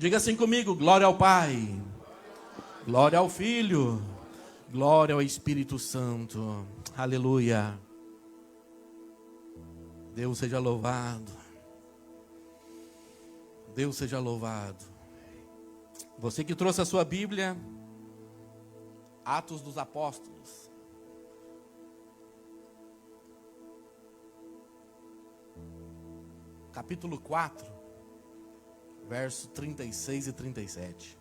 Diga assim comigo: glória ao Pai, glória ao Filho, glória ao Espírito Santo. Aleluia. Deus seja louvado. Deus seja louvado. Você que trouxe a sua Bíblia, Atos dos Apóstolos. Capítulo 4, verso 36 e 37.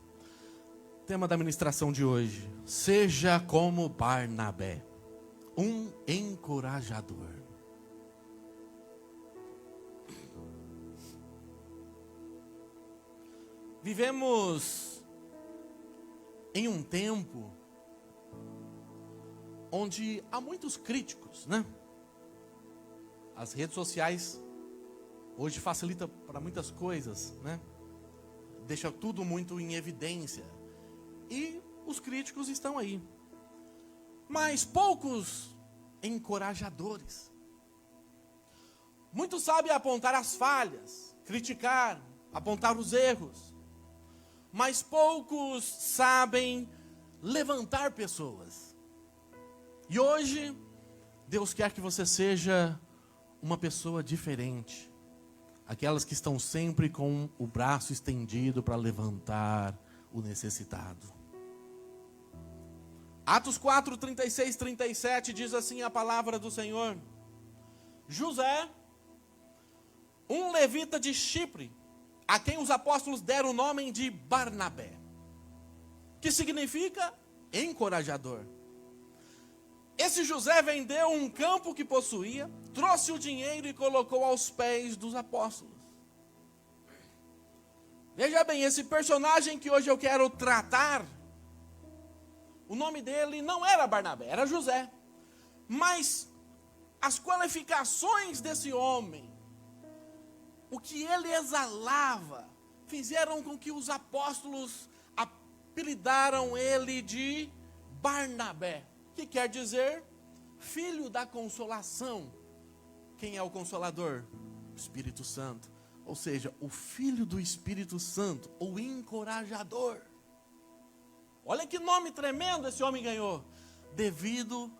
Tema da ministração de hoje: seja como Barnabé, um encorajador. Vivemos em um tempo onde há muitos críticos, né? As redes sociais hoje facilita para muitas coisas, né? Deixa tudo muito em evidência. E os críticos estão aí. Mas poucos encorajadores. Muitos sabem apontar as falhas, criticar, apontar os erros. Mas poucos sabem levantar pessoas. E hoje, Deus quer que você seja uma pessoa diferente. Aquelas que estão sempre com o braço estendido para levantar o necessitado. Atos 4, 36, 37 diz assim a palavra do Senhor: José, um levita de Chipre, a quem os apóstolos deram o nome de Barnabé, que significa encorajador. Esse José vendeu um campo que possuía, trouxe o dinheiro e colocou aos pés dos apóstolos. Veja bem, esse personagem que hoje eu quero tratar, o nome dele não era Barnabé, era José. Mas as qualificações desse homem, o que ele exalava, fizeram com que os apóstolos apelidaram ele de Barnabé, que quer dizer filho da consolação. Quem é o Consolador? O Espírito Santo. Ou seja, o filho do Espírito Santo, o encorajador. Olha que nome tremendo esse homem ganhou, devido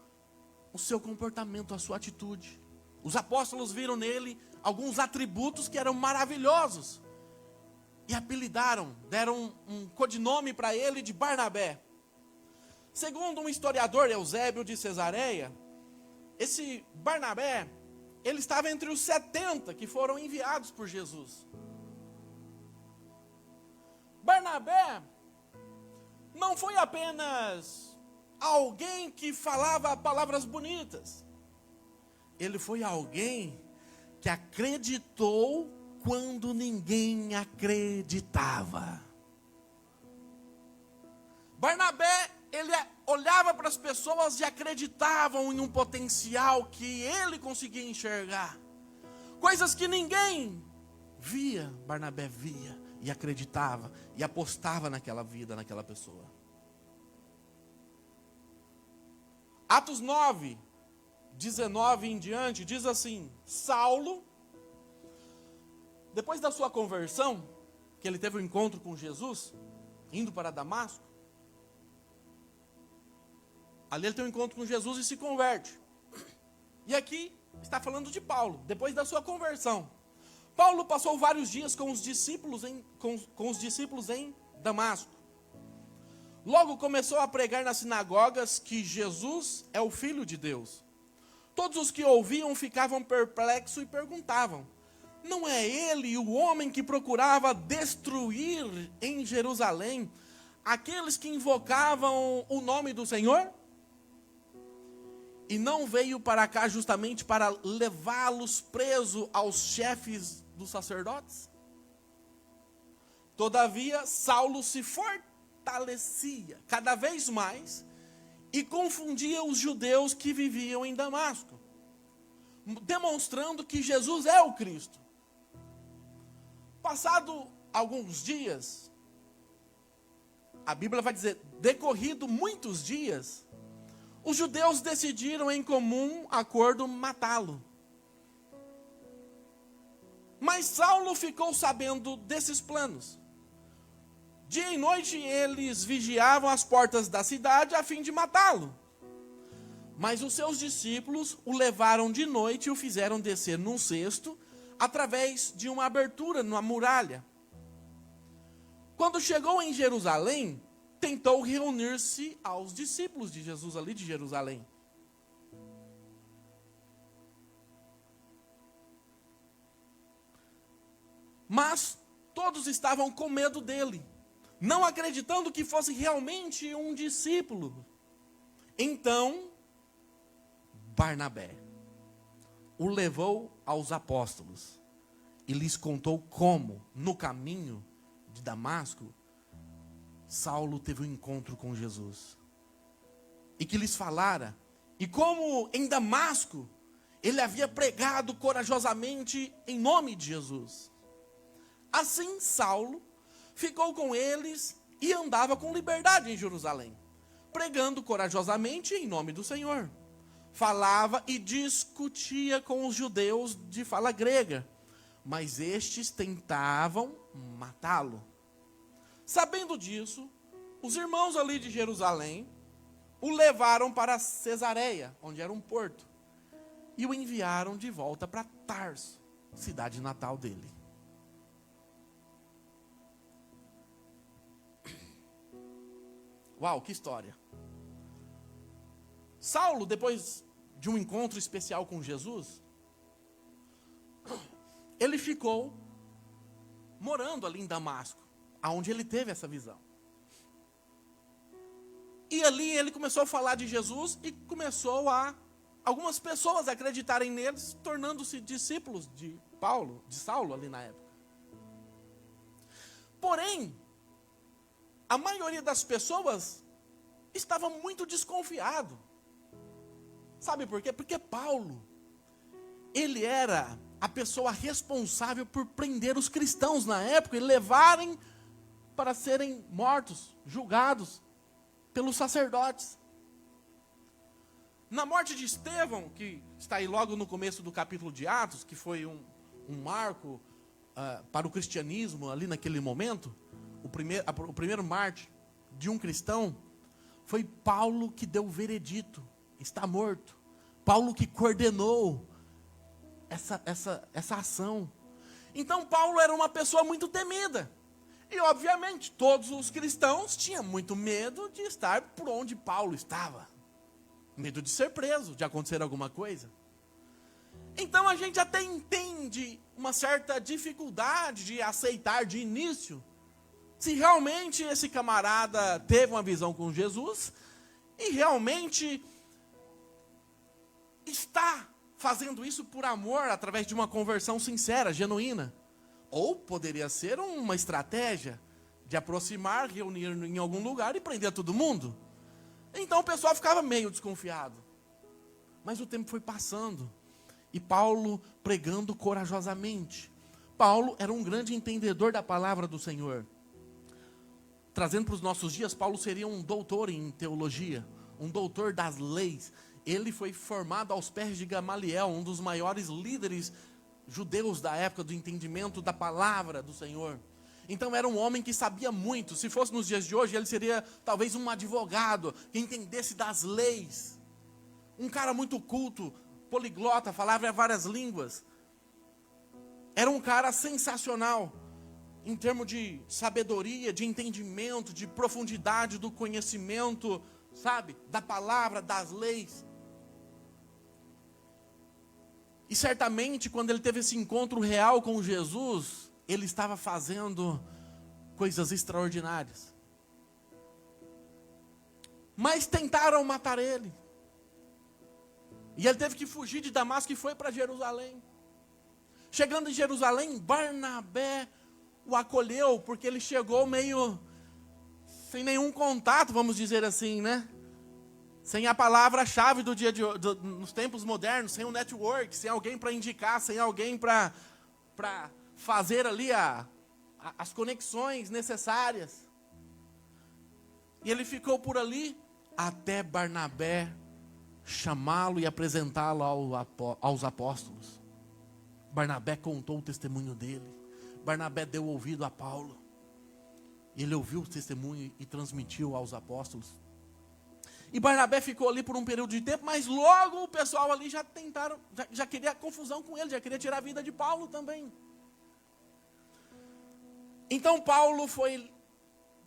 ao seu comportamento, à sua atitude. Os apóstolos viram nele alguns atributos que eram maravilhosos e apelidaram, deram um codinome para ele de Barnabé. Segundo um historiador, Eusébio de Cesareia, esse Barnabé, ele estava entre os 70 que foram enviados por Jesus. Barnabé não foi apenas alguém que falava palavras bonitas. Ele foi alguém que acreditou quando ninguém acreditava. Barnabé, ele olhava para as pessoas e acreditavam em um potencial que ele conseguia enxergar. Coisas que ninguém via, Barnabé via e acreditava e apostava naquela vida, naquela pessoa. Atos 9, 19 em diante, diz assim: Saulo, depois da sua conversão, que ele teve um encontro com Jesus, indo para Damasco, ali ele tem um encontro com Jesus e se converte. E aqui está falando de Paulo, depois da sua conversão. Paulo passou vários dias com os discípulos em Damasco. Logo começou a pregar nas sinagogas que Jesus é o Filho de Deus. Todos os que ouviam ficavam perplexos e perguntavam: não é ele o homem que procurava destruir em Jerusalém aqueles que invocavam o nome do Senhor? E não veio para cá justamente para levá-los preso aos chefes dos sacerdotes? Todavia, Saulo se fortalecia cada vez mais e confundia os judeus que viviam em Damasco, demonstrando que Jesus é o Cristo. Passado alguns dias, a Bíblia vai dizer, decorrido muitos dias, os judeus decidiram em comum acordo matá-lo. Mas Saulo ficou sabendo desses planos. Dia e noite eles vigiavam as portas da cidade a fim de matá-lo. Mas os seus discípulos o levaram de noite e o fizeram descer num cesto, através de uma abertura numa muralha. Quando chegou em Jerusalém, tentou reunir-se aos discípulos de Jesus ali de Jerusalém. Mas todos estavam com medo dele, não acreditando que fosse realmente um discípulo. Então, Barnabé o levou aos apóstolos e lhes contou como, no caminho de Damasco, Saulo teve um encontro com Jesus. E que lhes falara, e como em Damasco ele havia pregado corajosamente em nome de Jesus. Assim Saulo ficou com eles e andava com liberdade em Jerusalém, pregando corajosamente em nome do Senhor. Falava e discutia com os judeus de fala grega, mas estes tentavam matá-lo. Sabendo disso, os irmãos ali de Jerusalém o levaram para Cesareia, onde era um porto, e o enviaram de volta para Tarso, cidade natal dele. Uau, que história! Saulo, depois de um encontro especial com Jesus, ele ficou morando ali em Damasco, aonde ele teve essa visão. E ali ele começou a falar de Jesus e começou a algumas pessoas acreditarem neles, tornando-se discípulos de Saulo ali na época. Porém, a maioria das pessoas estava muito desconfiado. Sabe por quê? Porque Paulo, ele era a pessoa responsável por prender os cristãos na época e levarem para serem mortos, julgados pelos sacerdotes. Na morte de Estevão, que está aí logo no começo do capítulo de Atos, que foi um marco para o cristianismo ali naquele momento, o primeiro mártir de um cristão, foi Paulo que deu o veredito, está morto. Paulo que coordenou essa ação. Então Paulo era uma pessoa muito temida. E obviamente todos os cristãos tinham muito medo de estar por onde Paulo estava. Medo de ser preso, de acontecer alguma coisa. Então a gente até entende uma certa dificuldade de aceitar de início se realmente esse camarada teve uma visão com Jesus e realmente está fazendo isso por amor, através de uma conversão sincera, genuína. Ou poderia ser uma estratégia de aproximar, reunir em algum lugar e prender todo mundo. Então o pessoal ficava meio desconfiado. Mas o tempo foi passando e Paulo pregando corajosamente. Paulo era um grande entendedor da palavra do Senhor. Trazendo para os nossos dias, Paulo seria um doutor em teologia, um doutor das leis. Ele foi formado aos pés de Gamaliel, um dos maiores líderes judeus da época do entendimento da palavra do Senhor. Então era um homem que sabia muito. Se fosse nos dias de hoje, ele seria talvez um advogado que entendesse das leis. Um cara muito culto, poliglota, falava várias línguas. Era um cara sensacional em termos de sabedoria, de entendimento, de profundidade do conhecimento, sabe? Da palavra, das leis. E certamente, quando ele teve esse encontro real com Jesus, ele estava fazendo coisas extraordinárias. Mas tentaram matar ele. E ele teve que fugir de Damasco e foi para Jerusalém. Chegando em Jerusalém, Barnabé o acolheu, porque ele chegou meio sem nenhum contato, vamos dizer assim, né? Sem a palavra-chave do dia nos tempos modernos, sem um network, sem alguém para indicar, sem alguém para fazer ali as conexões necessárias. E ele ficou por ali até Barnabé chamá-lo e apresentá-lo aos apóstolos. Barnabé contou o testemunho dele. Barnabé deu ouvido a Paulo. Ele ouviu o testemunho e transmitiu aos apóstolos. E Barnabé ficou ali por um período de tempo, mas logo o pessoal ali já tentaram, já queria confusão com ele, já queria tirar a vida de Paulo também. Então Paulo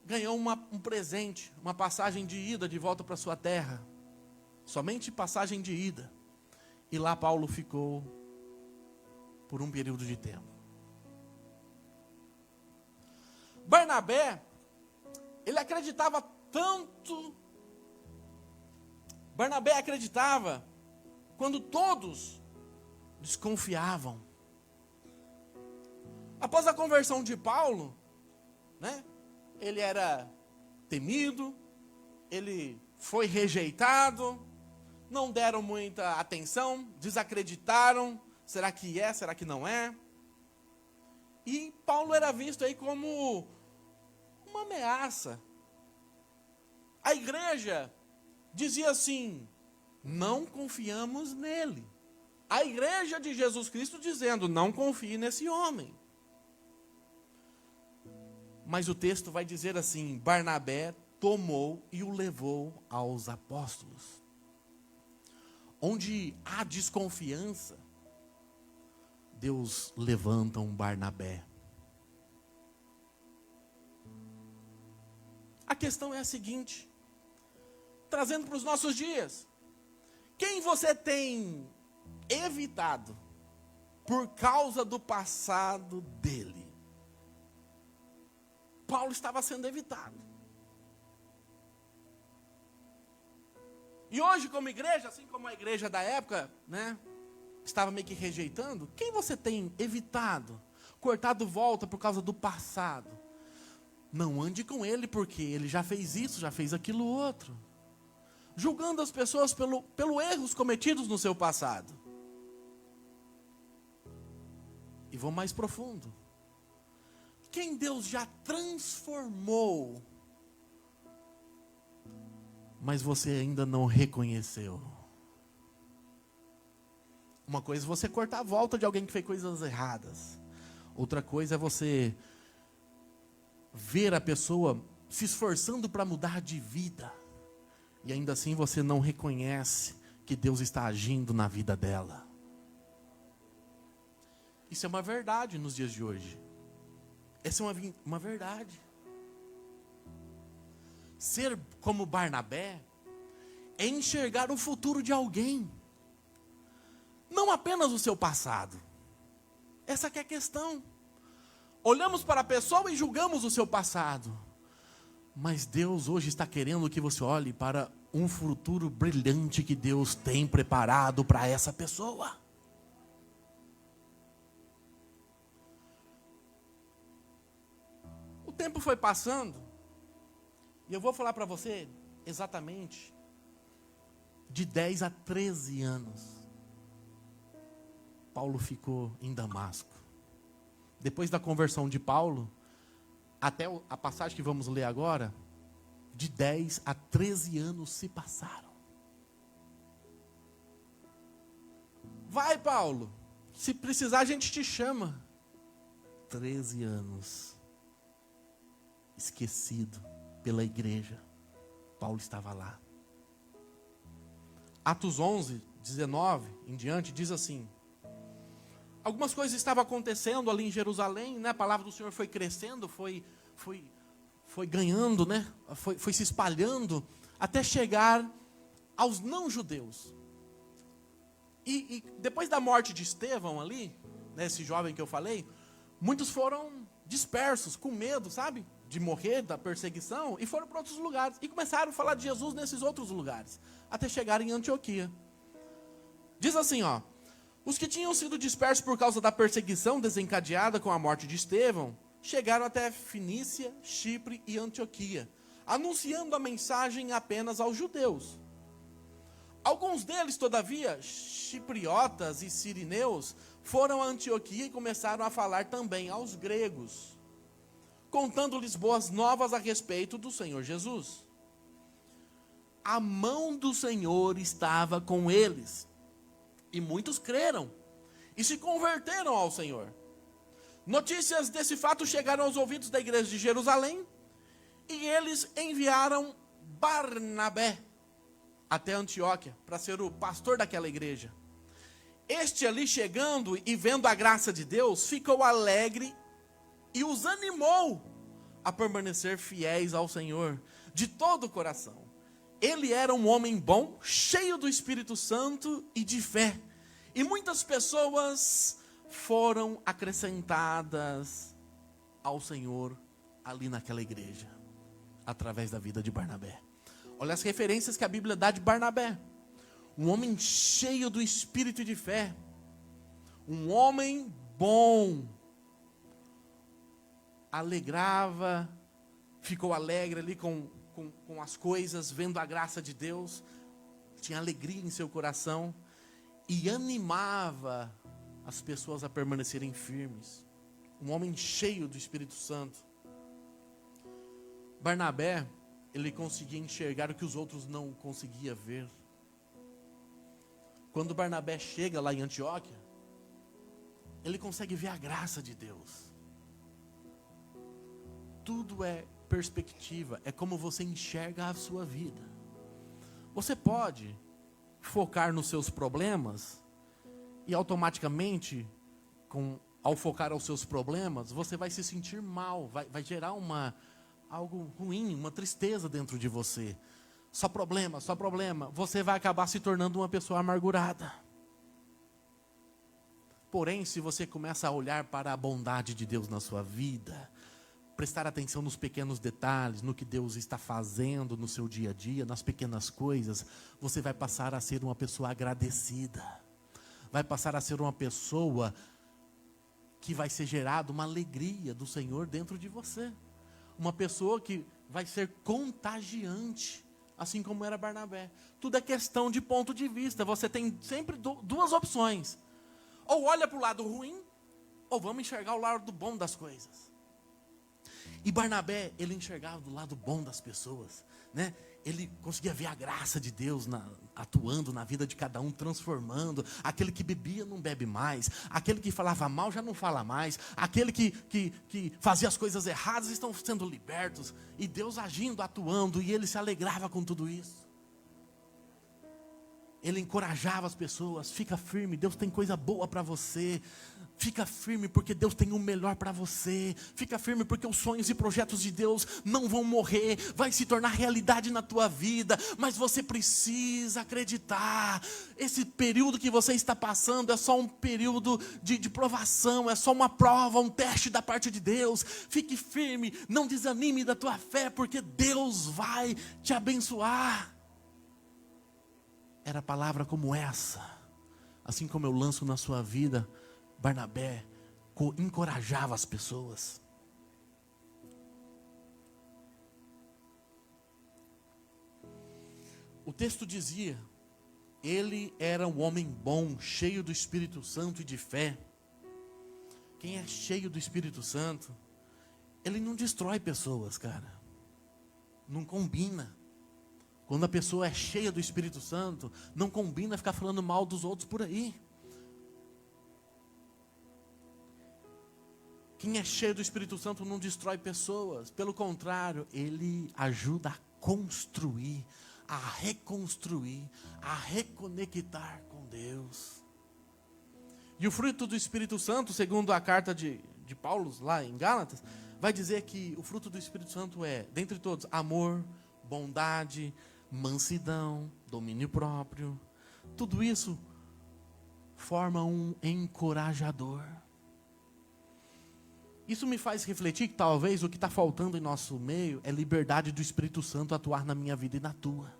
ganhou um presente, uma passagem de ida de volta para sua terra. Somente passagem de ida. E lá Paulo ficou por um período de tempo. Barnabé, ele acreditava tanto. Barnabé acreditava quando todos desconfiavam. Após a conversão de Paulo, né, ele era temido, ele foi rejeitado, não deram muita atenção, desacreditaram, será que é, será que não é? E Paulo era visto aí como uma ameaça. A igreja dizia assim, não confiamos nele. A igreja de Jesus Cristo dizendo, não confie nesse homem. Mas o texto vai dizer assim, Barnabé tomou e o levou aos apóstolos. Onde há desconfiança, Deus levanta um Barnabé. A questão é a seguinte, trazendo para os nossos dias, quem você tem evitado por causa do passado dele? Paulo estava sendo evitado. E hoje, como igreja, assim como a igreja da época, né, estava meio que rejeitando, quem você tem evitado, cortado volta por causa do passado? Não ande com ele porque ele já fez isso, já fez aquilo outro. Julgando as pessoas pelo erros cometidos no seu passado. E vou mais profundo. Quem Deus já transformou, mas você ainda não reconheceu. Uma coisa é você cortar a volta de alguém que fez coisas erradas. Outra coisa é você ver a pessoa se esforçando para mudar de vida. E ainda assim você não reconhece que Deus está agindo na vida dela. Isso é uma verdade nos dias de hoje. Essa é uma verdade. Ser como Barnabé é enxergar o futuro de alguém. Não apenas o seu passado. Essa que é a questão. Olhamos para a pessoa e julgamos o seu passado. Mas Deus hoje está querendo que você olhe para um futuro brilhante que Deus tem preparado para essa pessoa. O tempo foi passando, e eu vou falar para você exatamente, de 10 a 13 anos, Paulo ficou em Damasco. Depois da conversão de Paulo, até a passagem que vamos ler agora, de 10 a 13 anos se passaram. Vai, Paulo, se precisar a gente te chama. 13 anos. Esquecido pela igreja. Paulo estava lá. Atos 11, 19 em diante, diz assim. Algumas coisas estavam acontecendo ali em Jerusalém, né? A palavra do Senhor foi crescendo, foi ganhando, né? Foi se espalhando, até chegar aos não-judeus. E depois da morte de Estevão ali, né, esse jovem que eu falei, muitos foram dispersos, com medo, sabe? De morrer, da perseguição, e foram para outros lugares. E começaram a falar de Jesus nesses outros lugares, até chegar em Antioquia. Diz assim, ó. Os que tinham sido dispersos por causa da perseguição desencadeada com a morte de Estevão, chegaram até Fenícia, Chipre e Antioquia, anunciando a mensagem apenas aos judeus. Alguns deles, todavia, chipriotas e sirineus, foram a Antioquia e começaram a falar também aos gregos, contando-lhes boas novas a respeito do Senhor Jesus. A mão do Senhor estava com eles, e muitos creram e se converteram ao Senhor. Notícias desse fato chegaram aos ouvidos da igreja de Jerusalém, E eles enviaram Barnabé até Antioquia para ser o pastor daquela igreja. Este ali chegando e vendo a graça de Deus, ficou alegre e os animou a permanecer fiéis ao Senhor de todo o coração. Ele era um homem bom, cheio do Espírito Santo e de fé. E muitas pessoas foram acrescentadas ao Senhor ali naquela igreja, através da vida de Barnabé. Olha as referências que a Bíblia dá de Barnabé. Um homem cheio do Espírito e de fé. Um homem bom. Alegrava, ficou alegre ali com as coisas, vendo a graça de Deus. Tinha alegria em seu coração. E animava as pessoas a permanecerem firmes. Um homem cheio do Espírito Santo. Barnabé, ele conseguia enxergar o que os outros não conseguiam ver. Quando Barnabé chega lá em Antioquia, ele consegue ver a graça de Deus. Tudo é perspectiva, é como você enxerga a sua vida. Você pode focar nos seus problemas e automaticamente, ao focar aos seus problemas, você vai se sentir mal, vai gerar algo ruim, uma tristeza dentro de você. Só problema, só problema. Você vai acabar se tornando uma pessoa amargurada. Porém, se você começa a olhar para a bondade de Deus na sua vida, prestar atenção nos pequenos detalhes, no que Deus está fazendo no seu dia a dia, nas pequenas coisas, você vai passar a ser uma pessoa agradecida. Vai passar a ser uma pessoa que vai ser gerada uma alegria do Senhor dentro de você. Uma pessoa que vai ser contagiante, assim como era Barnabé. Tudo é questão de ponto de vista. Você tem sempre duas opções. Ou olha para o lado ruim, ou vamos enxergar o lado bom das coisas. E Barnabé, ele enxergava do lado bom das pessoas, né? Ele conseguia ver a graça de Deus atuando na vida de cada um, transformando. Aquele que bebia não bebe mais, aquele que falava mal já não fala mais, aquele que fazia as coisas erradas estão sendo libertos. E Deus agindo, atuando, e ele se alegrava com tudo isso. Ele encorajava as pessoas, fica firme, Deus tem coisa boa para você. Fica firme porque Deus tem o melhor para você. Fica firme porque os sonhos e projetos de Deus não vão morrer. Vai se tornar realidade na tua vida. Mas você precisa acreditar. Esse período que você está passando é só um período de provação. É só uma prova, um teste da parte de Deus. Fique firme, não desanime da tua fé, porque Deus vai te abençoar. Era palavra como essa, assim como eu lanço na sua vida. Barnabé encorajava as pessoas. O texto dizia, ele era um homem bom, cheio do Espírito Santo e de fé. Quem é cheio do Espírito Santo, ele não destrói pessoas, cara. Não combina. Quando a pessoa é cheia do Espírito Santo, não combina ficar falando mal dos outros por aí. Quem é cheio do Espírito Santo não destrói pessoas. Pelo contrário, ele ajuda a construir, a reconstruir, a reconectar com Deus. E o fruto do Espírito Santo, segundo a carta de Paulo, lá em Gálatas, vai dizer que o fruto do Espírito Santo é, dentre todos, amor, bondade, mansidão, domínio próprio. Tudo isso forma um encorajador. Isso me faz refletir que talvez o que está faltando em nosso meio é liberdade do Espírito Santo atuar na minha vida e na tua.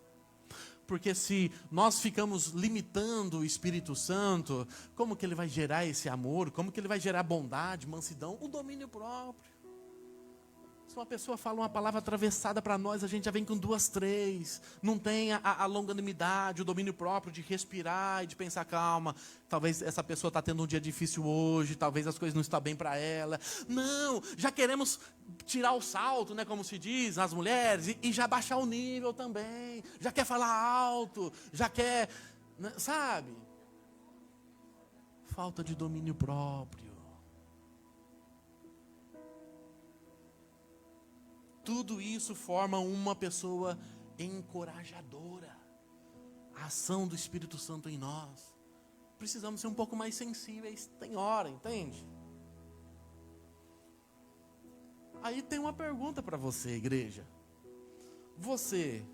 Porque se nós ficamos limitando o Espírito Santo, como que ele vai gerar esse amor? Como que ele vai gerar bondade, mansidão, o domínio próprio? Se uma pessoa fala uma palavra atravessada para nós, a gente já vem com 2, 3. Não tem a longanimidade, o domínio próprio de respirar e de pensar, calma, talvez essa pessoa está tendo um dia difícil hoje, talvez as coisas não estão bem para ela. Não, já queremos tirar o salto, né, como se diz, as mulheres, e já baixar o nível também. Já quer falar alto, já quer, né, sabe? Falta de domínio próprio. Tudo isso forma uma pessoa encorajadora. A ação do Espírito Santo em nós. Precisamos ser um pouco mais sensíveis, tem hora, entende? Aí tem uma pergunta para você, igreja. Você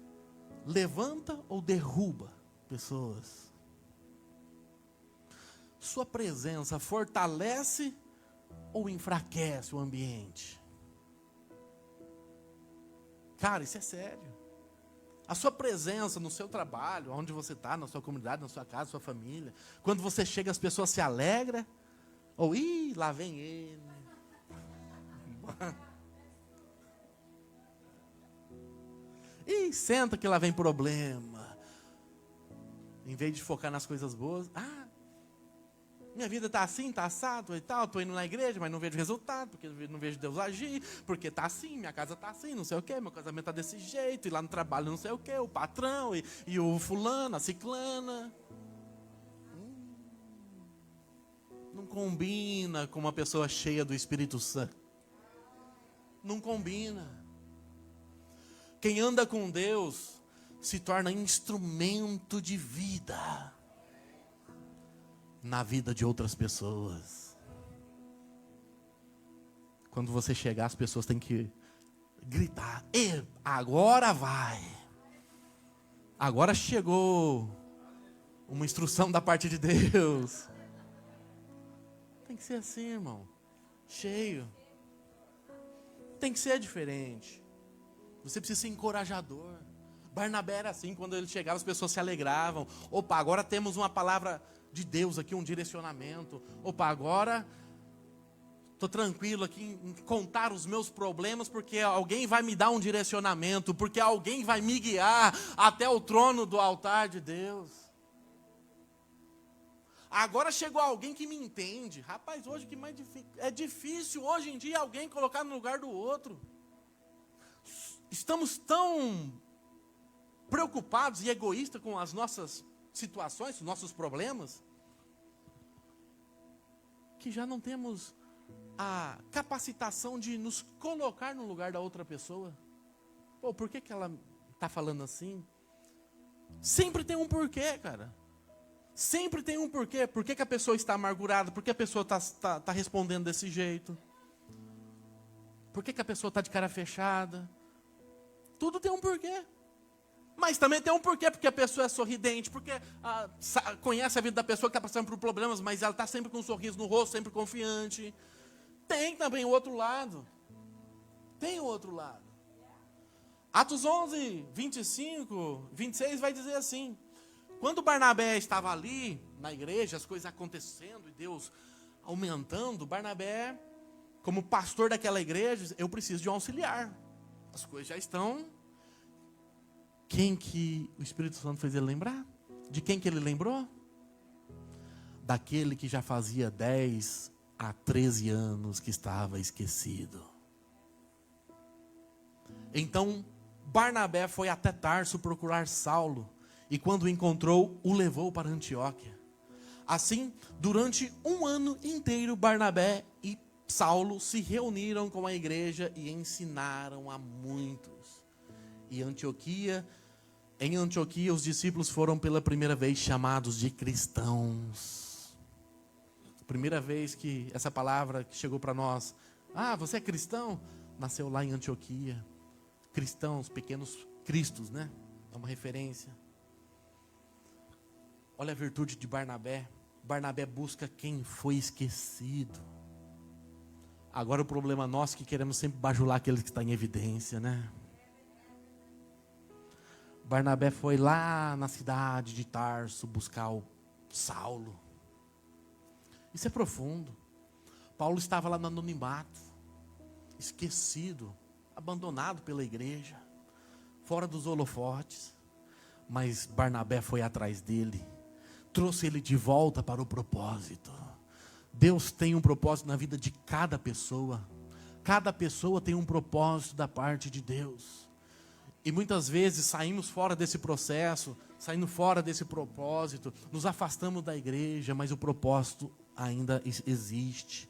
levanta ou derruba pessoas? Sua presença fortalece ou enfraquece o ambiente? Cara, isso é sério. A sua presença no seu trabalho, onde você está, na sua comunidade, na sua casa, na sua família. Quando você chega, as pessoas se alegram. Ou, lá vem ele. Senta que lá vem problema. Em vez de focar nas coisas boas. Minha vida está assim, está assado e tal. Estou indo na igreja, mas não vejo resultado. Porque não vejo Deus agir. Porque está assim, minha casa está assim, não sei o quê. Meu casamento está desse jeito. E lá no trabalho não sei o quê. O patrão e o fulano, a ciclana. Não combina com uma pessoa cheia do Espírito Santo. Não combina. Quem anda com Deus se torna instrumento de vida na vida de outras pessoas. Quando você chegar, as pessoas têm que gritar: agora vai. Agora chegou uma instrução da parte de Deus. Tem que ser assim, irmão. Cheio. Tem que ser diferente. Você precisa ser encorajador. Barnabé era assim, quando ele chegava as pessoas se alegravam. Opa, agora temos uma palavra de Deus aqui, um direcionamento. Opa, agora estou tranquilo aqui em contar os meus problemas, porque alguém vai me dar um direcionamento, porque alguém vai me guiar até o trono do altar de Deus. Agora chegou alguém que me entende. Rapaz, hoje que mais difícil, é difícil hoje em dia alguém colocar no lugar do outro. Estamos tão preocupados e egoístas com as nossas situações, os nossos problemas, que já não temos a capacitação de nos colocar no lugar da outra pessoa. Pô, por que ela está falando assim? Sempre tem um porquê, cara. Sempre tem um porquê. Por que a pessoa está amargurada? Por que a pessoa está respondendo desse jeito? Por que a pessoa está de cara fechada? Tudo tem um porquê. Mas também tem um porquê, porque a pessoa é sorridente, porque conhece a vida da pessoa que está passando por problemas, mas ela está sempre com um sorriso no rosto, sempre confiante. Tem também o outro lado. Tem o outro lado. Atos 11, 25, 26 vai dizer assim: quando Barnabé estava ali, na igreja, as coisas acontecendo e Deus aumentando, Barnabé, como pastor daquela igreja, eu preciso de um auxiliar. As coisas já estão. Quem que o Espírito Santo fez ele lembrar? De quem que ele lembrou? Daquele que já fazia 10 a 13 anos que estava esquecido. Então, Barnabé foi até Tarso procurar Saulo, e quando o encontrou, o levou para Antioquia. Assim, durante um ano inteiro, Barnabé e Saulo se reuniram com a igreja e ensinaram a muitos. E em Antioquia, os discípulos foram pela primeira vez chamados de cristãos. Primeira vez que essa palavra que chegou para nós, você é cristão? Nasceu lá em Antioquia. Cristãos, pequenos cristos, né? É uma referência. Olha a virtude de Barnabé. Barnabé busca quem foi esquecido. Agora o problema nosso é que queremos sempre bajular aquele que está em evidência, né? Barnabé foi lá na cidade de Tarso buscar o Saulo. Isso é profundo. Paulo estava lá no anonimato, esquecido, abandonado pela igreja, fora dos holofotes. Mas Barnabé foi atrás dele, trouxe ele de volta para o propósito. Deus tem um propósito na vida de cada pessoa. Cada pessoa tem um propósito da parte de Deus. E muitas vezes saímos fora desse processo, saindo fora desse propósito, nos afastamos da igreja, mas o propósito ainda existe.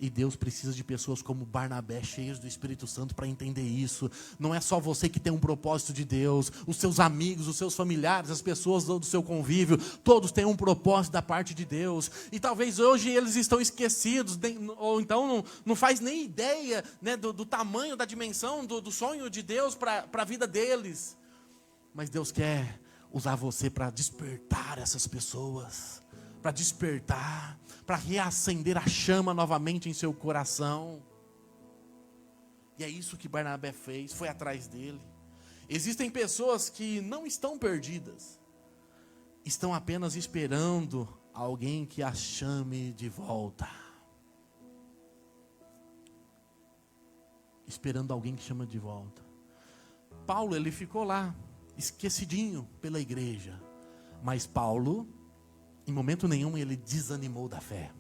E Deus precisa de pessoas como Barnabé, cheias do Espírito Santo, para entender isso. Não é só você que tem um propósito de Deus. Os seus amigos, os seus familiares, as pessoas do seu convívio, todos têm um propósito da parte de Deus. E talvez hoje eles estão esquecidos, ou então não faz nem ideia, né, do tamanho, da dimensão, do sonho de Deus para a vida deles. Mas Deus quer usar você para despertar essas pessoas. Para despertar, para reacender a chama novamente em seu coração. E é isso que Barnabé fez, foi atrás dele. Existem pessoas que não estão perdidas, estão apenas esperando alguém que as chame de volta. Esperando alguém que chama de volta. Paulo, ele ficou lá, esquecidinho pela igreja. Mas Paulo, em momento nenhum, ele desanimou da fé.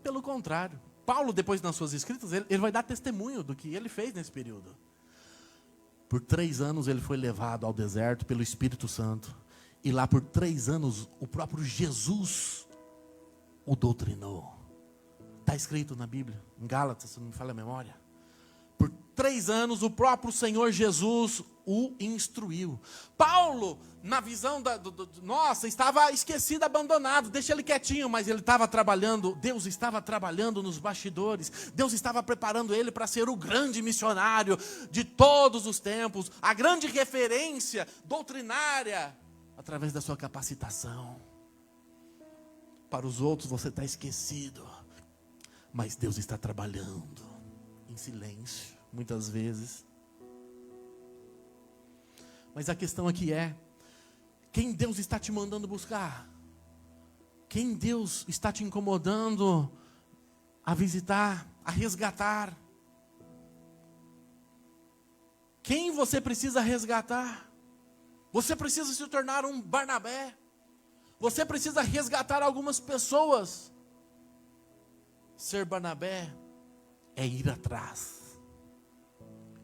Pelo contrário, Paulo, depois nas suas escritas, ele vai dar testemunho do que ele fez nesse período. Por 3 anos ele foi levado ao deserto pelo Espírito Santo. E lá por 3 anos o próprio Jesus o doutrinou. Está escrito na Bíblia, em Gálatas, se não me falha a memória. Por 3 anos o próprio Senhor Jesus o instruiu. Paulo, na visão nossa, estava esquecido, abandonado, deixa ele quietinho, mas ele estava trabalhando, Deus estava trabalhando nos bastidores, Deus estava preparando ele para ser o grande missionário de todos os tempos, a grande referência doutrinária, através da sua capacitação. Para os outros você está esquecido, mas Deus está trabalhando em silêncio, muitas vezes. Mas a questão aqui é, quem Deus está te mandando buscar? Quem Deus está te incomodando a visitar, a resgatar? Quem você precisa resgatar? Você precisa se tornar um Barnabé. Você precisa resgatar algumas pessoas. Ser Barnabé é ir atrás.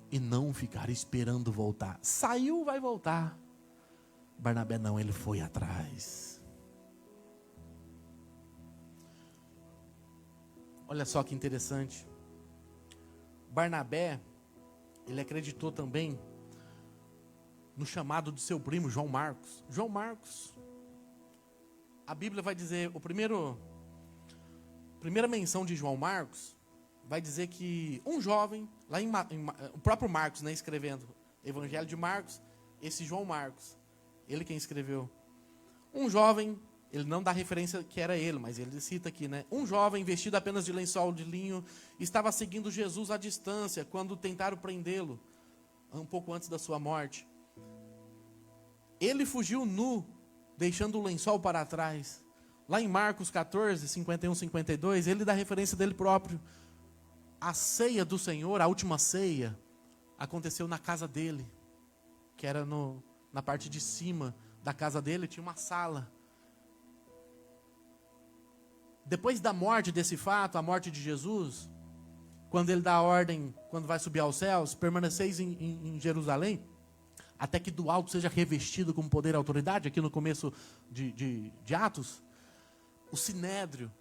E não ficar esperando voltar. Saiu, vai voltar. Barnabé não, ele foi atrás. Olha só que interessante. Barnabé, ele acreditou também no chamado de seu primo, João Marcos. João Marcos, a Bíblia vai dizer, primeira menção de João Marcos, vai dizer que um jovem, lá o próprio Marcos, né, escrevendo Evangelho de Marcos, esse João Marcos, ele quem escreveu. Um jovem, ele não dá referência que era ele, mas ele cita aqui, né? Um jovem vestido apenas de lençol de linho, estava seguindo Jesus à distância, quando tentaram prendê-lo, um pouco antes da sua morte. Ele fugiu nu, deixando o lençol para trás. Lá em Marcos 14, 51, 52, ele dá referência dele próprio. A ceia do Senhor, a última ceia, aconteceu na casa dele, que era na parte de cima da casa dele, tinha uma sala. Depois da morte desse fato, a morte de Jesus, quando ele dá a ordem, quando vai subir aos céus, permaneceis em Jerusalém, até que do alto seja revestido com poder e autoridade, aqui no começo de Atos, o Sinédrio.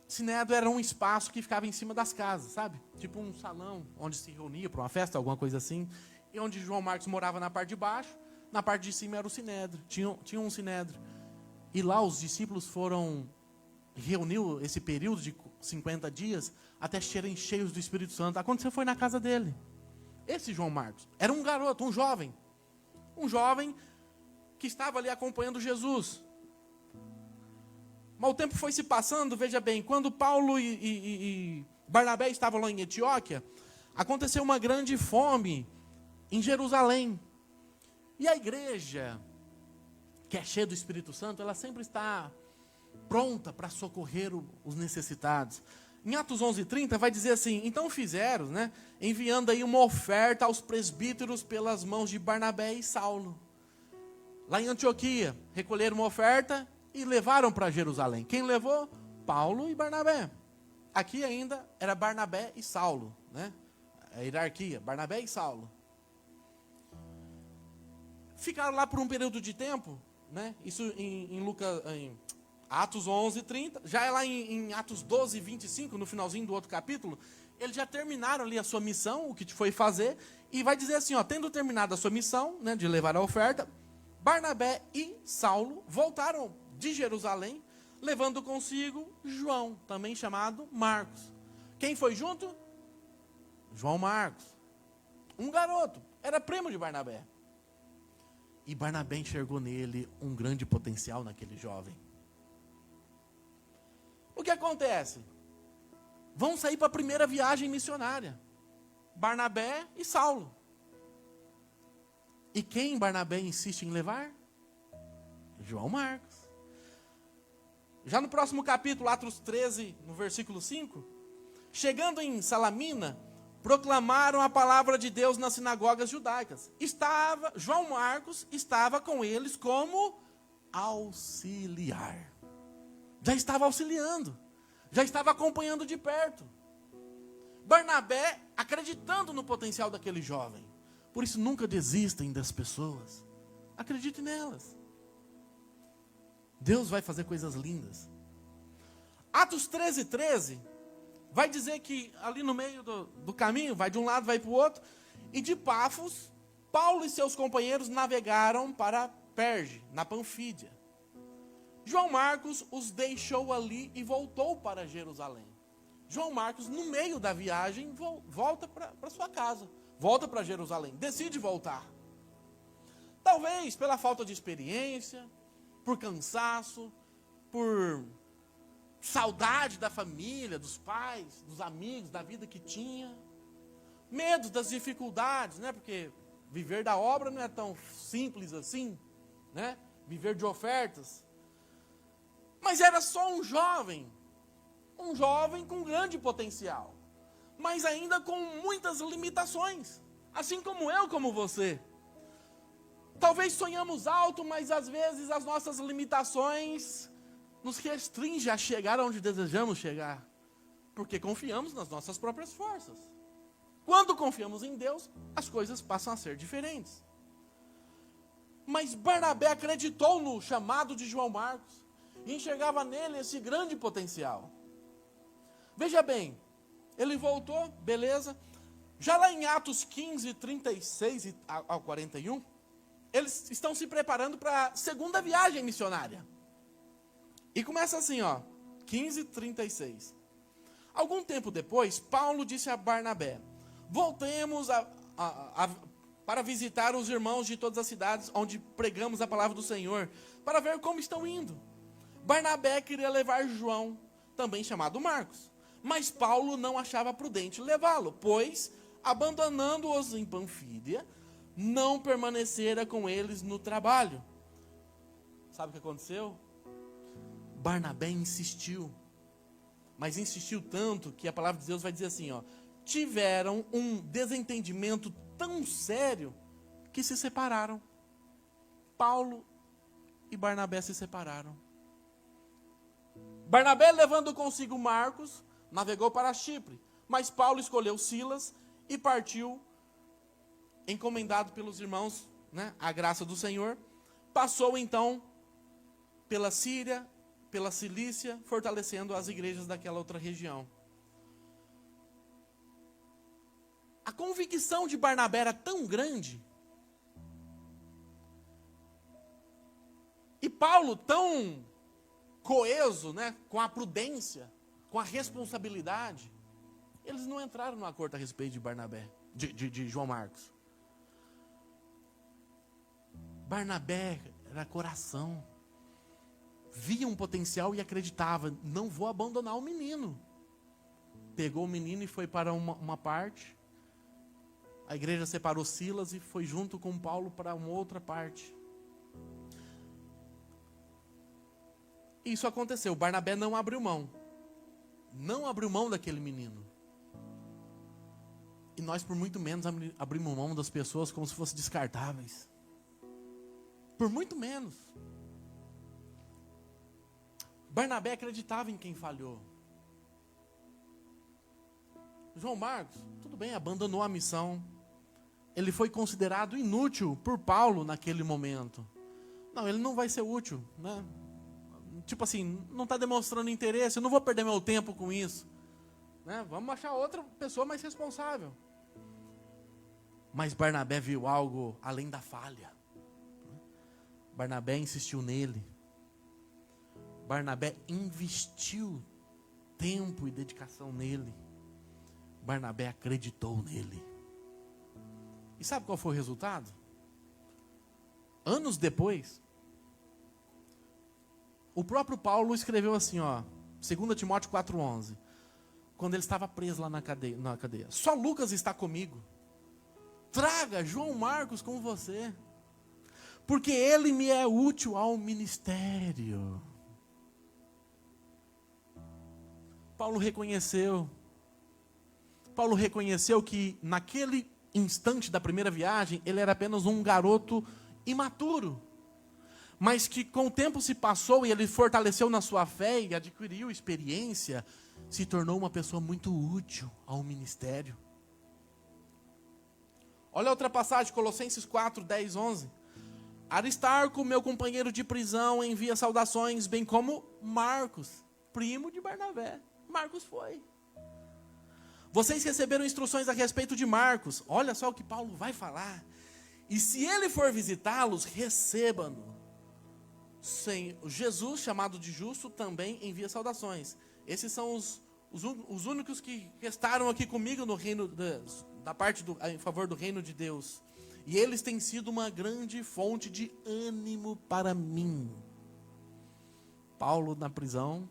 Sinédrio era um espaço que ficava em cima das casas, sabe? Tipo um salão onde se reunia para uma festa, alguma coisa assim. E onde João Marcos morava na parte de baixo, na parte de cima era o Sinédrio. Tinha um Sinédrio. E lá os discípulos reuniu esse período de 50 dias, até serem cheios do Espírito Santo. Aconteceu, foi na casa dele. Esse João Marcos era um garoto, um jovem que estava ali acompanhando Jesus. Mas o tempo foi se passando, veja bem, quando Paulo e Barnabé estavam lá em Antioquia, aconteceu uma grande fome em Jerusalém. E a igreja, que é cheia do Espírito Santo, ela sempre está pronta para socorrer os necessitados. Em Atos 11:30 vai dizer assim, então fizeram, né, enviando aí uma oferta aos presbíteros pelas mãos de Barnabé e Saulo. Lá em Antioquia, recolheram uma oferta e levaram para Jerusalém. Quem levou? Paulo e Barnabé. Aqui ainda era Barnabé e Saulo, né? A hierarquia, Barnabé e Saulo. Ficaram lá por um período de tempo, né? Isso em Atos 11:30, já é lá em Atos 12:25, no finalzinho do outro capítulo, eles já terminaram ali a sua missão, o que foi fazer, e vai dizer assim, ó, tendo terminado a sua missão, né, de levar a oferta, Barnabé e Saulo voltaram de Jerusalém, levando consigo João, também chamado Marcos. Quem foi junto? João Marcos. Um garoto, era primo de Barnabé. E Barnabé enxergou nele um grande potencial naquele jovem. O que acontece? Vão sair para a primeira viagem missionária. Barnabé e Saulo. E quem Barnabé insiste em levar? João Marcos. Já no próximo capítulo, Atos 13, no versículo 5, chegando em Salamina, proclamaram a palavra de Deus nas sinagogas judaicas. João Marcos estava com eles como auxiliar. Já estava auxiliando, já estava acompanhando de perto. Barnabé acreditando no potencial daquele jovem. Por isso nunca desistem das pessoas. Acredite nelas. Deus vai fazer coisas lindas. Atos 13:13 vai dizer que ali no meio do caminho, vai de um lado, vai para o outro, e de Pafos, Paulo e seus companheiros navegaram para Perge, na Panfídia. João Marcos os deixou ali e voltou para Jerusalém. João Marcos, no meio da viagem, volta para sua casa, volta para Jerusalém, decide voltar. Talvez pela falta de experiência, por cansaço, por saudade da família, dos pais, dos amigos, da vida que tinha. Medo das dificuldades, né? Porque viver da obra não é tão simples assim, né? Viver de ofertas. Mas era só um jovem com grande potencial, mas ainda com muitas limitações, assim como eu, como você. Talvez sonhamos alto, mas às vezes as nossas limitações nos restringem a chegar onde desejamos chegar, porque confiamos nas nossas próprias forças. Quando confiamos em Deus, as coisas passam a ser diferentes. Mas Barnabé acreditou no chamado de João Marcos e enxergava nele esse grande potencial. Veja bem, ele voltou, beleza. Já lá em Atos 15:36 ao 41, eles estão se preparando para a segunda viagem missionária. E começa assim, ó, 15:36. Algum tempo depois, Paulo disse a Barnabé: voltemos para visitar os irmãos de todas as cidades onde pregamos a palavra do Senhor, para ver como estão indo. Barnabé queria levar João, também chamado Marcos, mas Paulo não achava prudente levá-lo, pois, abandonando-os em Panfídia, não permanecera com eles no trabalho. Sabe o que aconteceu? Barnabé insistiu, mas insistiu tanto que a palavra de Deus vai dizer assim, ó, tiveram um desentendimento tão sério que se separaram. Paulo e Barnabé se separaram. Barnabé, levando consigo Marcos, navegou para Chipre, mas Paulo escolheu Silas e partiu, encomendado pelos irmãos, né, a graça do Senhor. Passou então pela Síria, pela Cilícia, fortalecendo as igrejas daquela outra região. A convicção de Barnabé era tão grande, e Paulo tão coeso, né, com a prudência, com a responsabilidade, eles não entraram no acordo a respeito de Barnabé, de João Marcos. Barnabé era coração, via um potencial e acreditava, não vou abandonar o menino. Pegou o menino e foi para uma parte, a igreja separou Silas e foi junto com Paulo para uma outra parte. Isso aconteceu, Barnabé não abriu mão daquele menino. E nós por muito menos abrimos mão das pessoas como se fossem descartáveis. Por muito menos. Barnabé acreditava em quem falhou. João Marcos, tudo bem, abandonou a missão. Ele foi considerado inútil por Paulo naquele momento. Não, ele não vai ser útil, né? tipo assim, não está demonstrando interesse, eu não vou perder meu tempo com isso. Né? Vamos achar outra pessoa mais responsável. Mas Barnabé viu algo além da falha. Barnabé insistiu nele. Barnabé investiu tempo e dedicação nele. Barnabé acreditou nele. E sabe qual foi o resultado? Anos depois, o próprio Paulo escreveu assim, 2 Timóteo 4,11, quando ele estava preso lá na cadeia. Só Lucas está comigo. Traga João Marcos com você, porque ele me é útil ao ministério. Paulo reconheceu que naquele instante da primeira viagem, ele era apenas um garoto imaturo, mas que com o tempo se passou e ele fortaleceu na sua fé e adquiriu experiência, se tornou uma pessoa muito útil ao ministério. Olha outra passagem, Colossenses 4, 10, 11. Aristarco, meu companheiro de prisão, envia saudações, bem como Marcos, primo de Barnabé. Marcos foi. Vocês receberam instruções a respeito de Marcos. Olha só o que Paulo vai falar. E se ele for visitá-los, receba-no. Jesus, chamado de justo, também envia saudações. Esses são os únicos que restaram aqui comigo no reino da parte em favor do reino de Deus. E eles têm sido uma grande fonte de ânimo para mim. Paulo na prisão,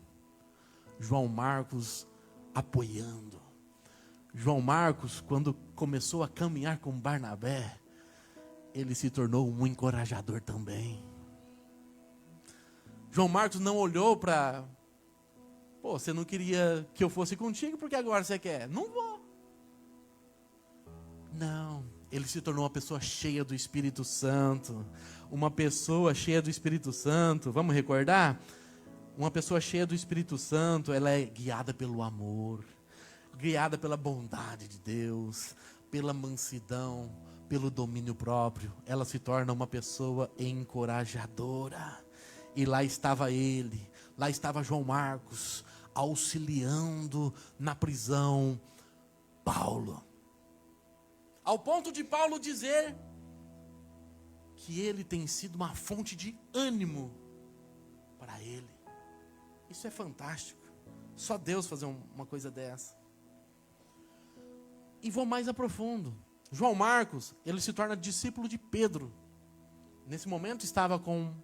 João Marcos apoiando. João Marcos, quando começou a caminhar com Barnabé, ele se tornou um encorajador também. João Marcos não olhou para... você não queria que eu fosse contigo, porque agora você quer? Não vou. Não, ele se tornou uma pessoa cheia do Espírito Santo. Uma pessoa cheia do Espírito Santo, vamos recordar? Uma pessoa cheia do Espírito Santo, ela é guiada pelo amor, guiada pela bondade de Deus, pela mansidão, pelo domínio próprio. Ela se torna uma pessoa encorajadora. E lá estava ele, lá estava João Marcos, auxiliando na prisão Paulo. Ao ponto de Paulo dizer que ele tem sido uma fonte de ânimo para ele. Isso é fantástico. Só Deus fazer uma coisa dessa. E vou mais a profundo. João Marcos, ele se torna discípulo de Pedro. Nesse momento estava com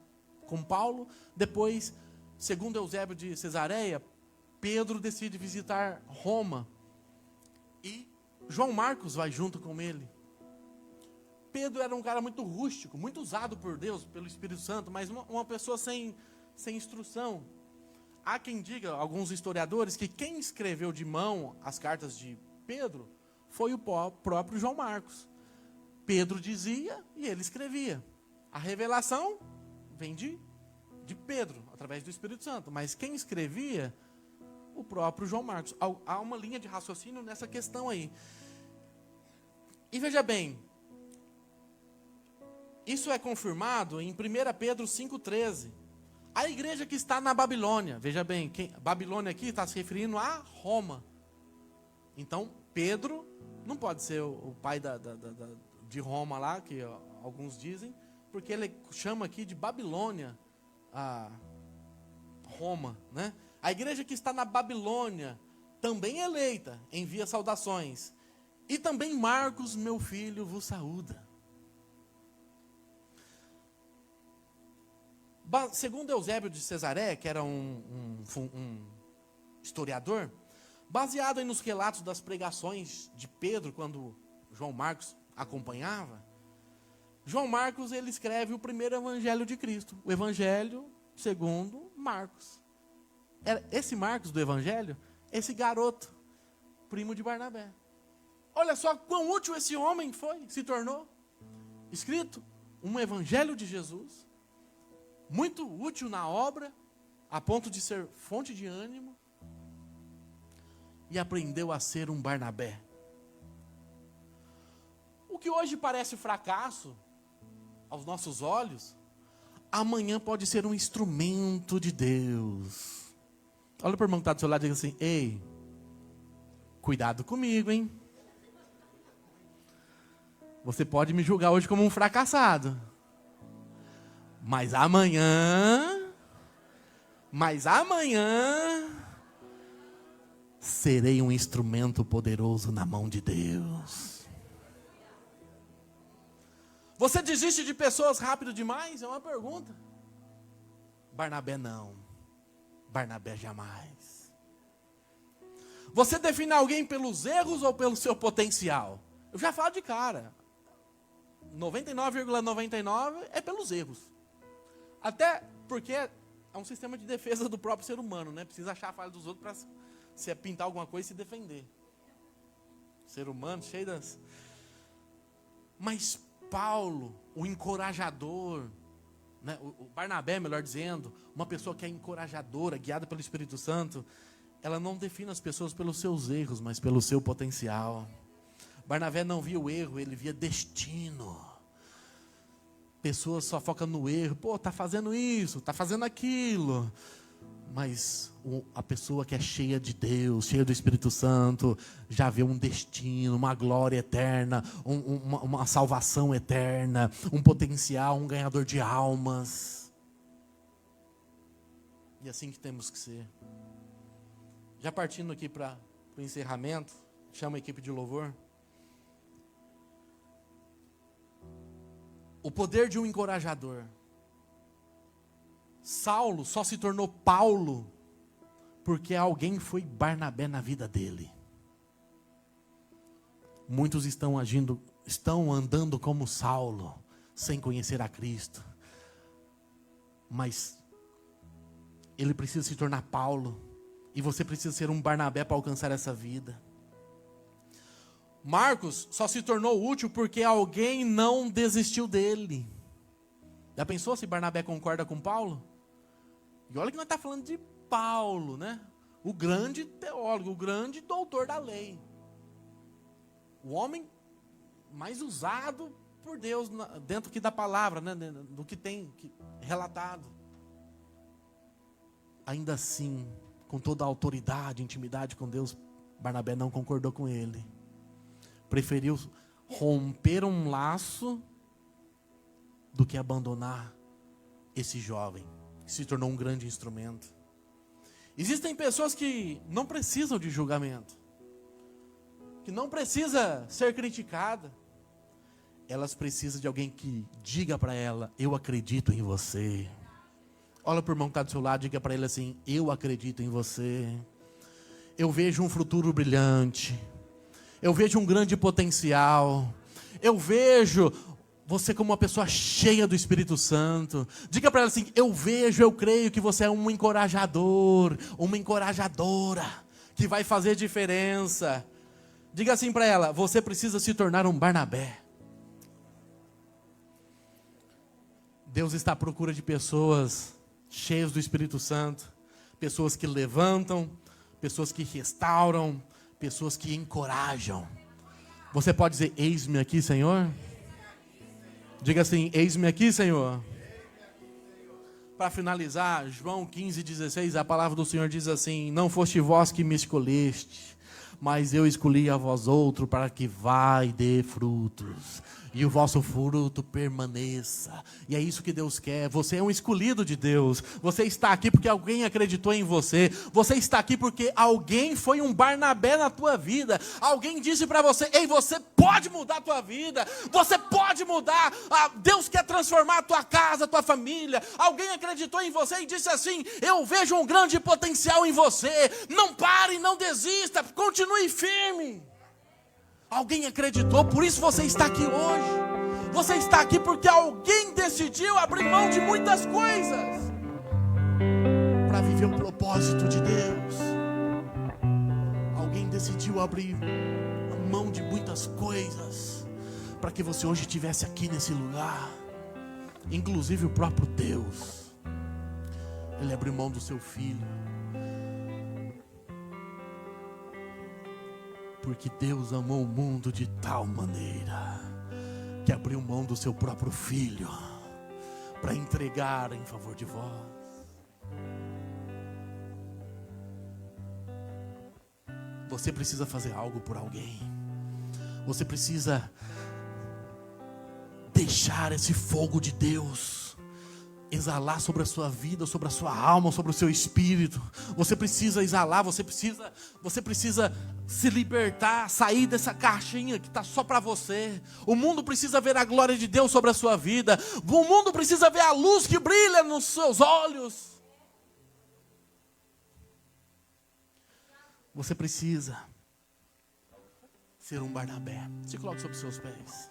Paulo. Depois, segundo Eusébio de Cesareia, Pedro decide visitar Roma. E João Marcos vai junto com ele. Pedro era um cara muito rústico, muito usado por Deus, pelo Espírito Santo, mas uma pessoa sem instrução. Há quem diga, alguns historiadores, que quem escreveu de mão as cartas de Pedro foi o próprio João Marcos. Pedro dizia e ele escrevia. A revelação vem de Pedro, através do Espírito Santo. Mas quem escrevia? O próprio João Marcos. Há uma linha de raciocínio nessa questão aí. E veja bem, isso é confirmado em 1 Pedro 5,13. A igreja que está na Babilônia, veja bem, Babilônia aqui está se referindo a Roma. Então, Pedro não pode ser o pai de Roma lá, que alguns dizem, porque ele chama aqui de Babilônia a Roma, né? A igreja que está na Babilônia, também eleita, envia saudações. E também Marcos, meu filho, vos saúda. Segundo Eusébio de Cesareia, que era um historiador, baseado nos relatos das pregações de Pedro, quando João Marcos acompanhava, João Marcos ele escreve o primeiro evangelho de Cristo, o evangelho segundo Marcos. Esse Marcos do evangelho, esse garoto, primo de Barnabé. Olha só quão útil esse homem se tornou. Escrito um evangelho de Jesus, muito útil na obra, a ponto de ser fonte de ânimo, e aprendeu a ser um Barnabé. O que hoje parece fracasso, aos nossos olhos, amanhã pode ser um instrumento de Deus. Olha para o irmão que está do seu lado e diga assim: ei, cuidado comigo, hein? Você pode me julgar hoje como um fracassado. Mas amanhã serei um instrumento poderoso na mão de Deus. Você desiste de pessoas rápido demais? É uma pergunta. Barnabé não. Barnabé jamais. Você define alguém pelos erros ou pelo seu potencial? Eu já falo de cara. 99,99 é pelos erros. Até porque é um sistema de defesa do próprio ser humano, né? Precisa achar a falha dos outros para se pintar alguma coisa e se defender. Ser humano cheio das... Mas Paulo, o encorajador, né? O Barnabé, melhor dizendo, uma pessoa que é encorajadora, guiada pelo Espírito Santo, ela não define as pessoas pelos seus erros, mas pelo seu potencial. Barnabé não via o erro, ele via destino. Pessoas só focam no erro. Pô, tá fazendo isso, tá fazendo aquilo. Mas a pessoa que é cheia de Deus, cheia do Espírito Santo, já vê um destino, uma glória eterna, uma salvação eterna, um potencial, um ganhador de almas. E é assim que temos que ser. Já partindo aqui para o encerramento, chama a equipe de louvor. O poder de um encorajador. Saulo só se tornou Paulo porque alguém foi Barnabé na vida dele. Muitos estão andando como Saulo, sem conhecer a Cristo. Mas ele precisa se tornar Paulo, e você precisa ser um Barnabé para alcançar essa vida. Marcos só se tornou útil porque alguém não desistiu dele. Já pensou se Barnabé concorda com Paulo? E olha que nós estamos falando de Paulo, né? O grande teólogo, o grande doutor da lei. O homem mais usado por Deus dentro aqui da palavra, né? Do que tem relatado. Ainda assim, com toda a autoridade, intimidade com Deus, Barnabé não concordou com ele. Preferiu romper um laço do que abandonar esse jovem, que se tornou um grande instrumento. Existem pessoas que não precisam de julgamento, que não precisa ser criticada. Elas precisam de alguém que diga para ela: eu acredito em você. Olha para o irmão que está do seu lado, diga para ele assim: eu acredito em você. Eu vejo um futuro brilhante. Eu vejo um grande potencial. Eu vejo você como uma pessoa cheia do Espírito Santo. Diga para ela assim: eu creio que você é um encorajador, uma encorajadora, que vai fazer diferença. Diga assim para ela: você precisa se tornar um Barnabé. Deus está à procura de pessoas cheias do Espírito Santo, pessoas que levantam, pessoas que restauram, pessoas que encorajam. Você pode dizer: eis-me aqui, Senhor? Diga assim: eis-me aqui, Senhor. Para finalizar, João 15:16, a palavra do Senhor diz assim: não foste vós que me escolheste, mas eu escolhi a vós outro para que vá e dê frutos, e o vosso fruto permaneça. E é isso que Deus quer. Você é um escolhido de Deus. Você está aqui porque alguém acreditou em você. Você está aqui porque alguém foi um Barnabé na tua vida. Alguém disse para você: ei, você pode mudar a tua vida. Você pode mudar. Deus quer transformar a tua casa, a tua família. Alguém acreditou em você e disse assim: eu vejo um grande potencial em você. Não pare, não desista, continue firme. Alguém acreditou, por isso você está aqui hoje. Você está aqui porque alguém decidiu abrir mão de muitas coisas para viver o propósito de Deus. Alguém decidiu abrir mão de muitas coisas para que você hoje estivesse aqui nesse lugar. Inclusive o próprio Deus. Ele abriu mão do seu filho. Porque Deus amou o mundo de tal maneira que abriu mão do seu próprio filho, para entregar em favor de vós. Você precisa fazer algo por alguém. Você precisa deixar esse fogo de Deus exalar sobre a sua vida, sobre a sua alma, sobre o seu espírito. Você precisa exalar, você precisa se libertar, sair dessa caixinha que está só para você. O mundo precisa ver a glória de Deus sobre a sua vida. O mundo precisa ver a luz que brilha nos seus olhos. Você precisa ser um Barnabé. Se coloque sobre os seus pés.